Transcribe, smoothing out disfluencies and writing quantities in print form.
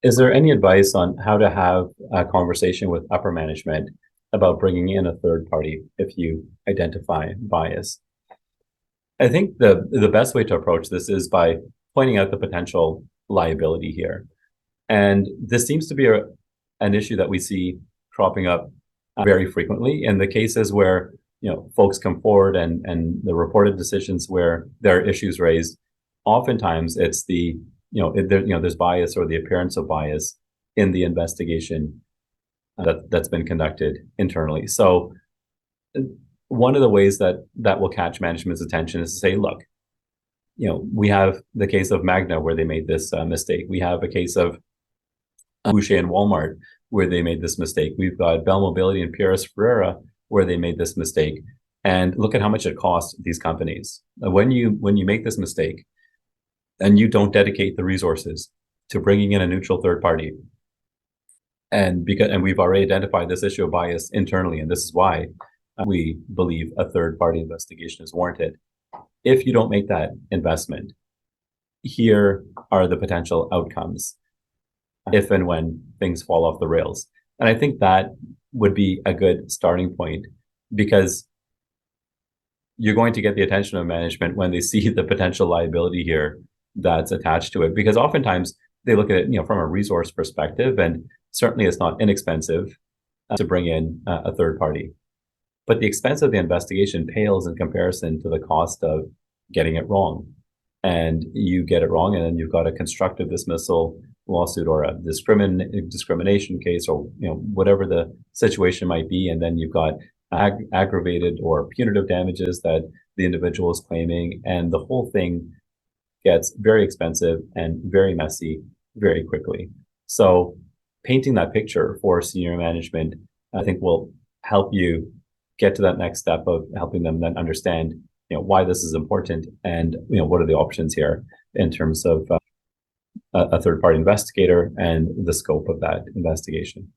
Is there any advice on how to have a conversation with upper management about bringing in a third party if you identify bias? I think the best way to approach this is by pointing out the potential liability here. And this seems to be an issue that we see cropping up very frequently in the cases where folks come forward and the reported decisions where there are issues raised. Oftentimes, it's there's bias or the appearance of bias in the investigation that's been conducted internally. So one of the ways that will catch management's attention is to say, look, we have the case of Magna where they made this mistake. We have a case of Boucher and Walmart where they made this mistake. We've got Bell Mobility and Pieris Ferreira where they made this mistake. And look at how much it costs these companies. When you make this mistake and you don't dedicate the resources to bringing in a neutral third party, and we've already identified this issue of bias internally, and this is why we believe a third party investigation is warranted. If you don't make that investment, here are the potential outcomes if and when things fall off the rails. And I think that would be a good starting point, because you're going to get the attention of management when they see the potential liability here that's attached to it. Because oftentimes they look at it, from a resource perspective, and certainly it's not inexpensive to bring in a third party. But the expense of the investigation pales in comparison to the cost of getting it wrong. And you get it wrong, and then you've got a constructive dismissal lawsuit or a discrimination case, or whatever the situation might be, and then you've got aggravated or punitive damages that the individual is claiming, and the whole thing gets very expensive and very messy very quickly. So painting that picture for senior management, I think, will help you get to that next step of helping them then understand why this is important, and what are the options here in terms of a third-party investigator and the scope of that investigation.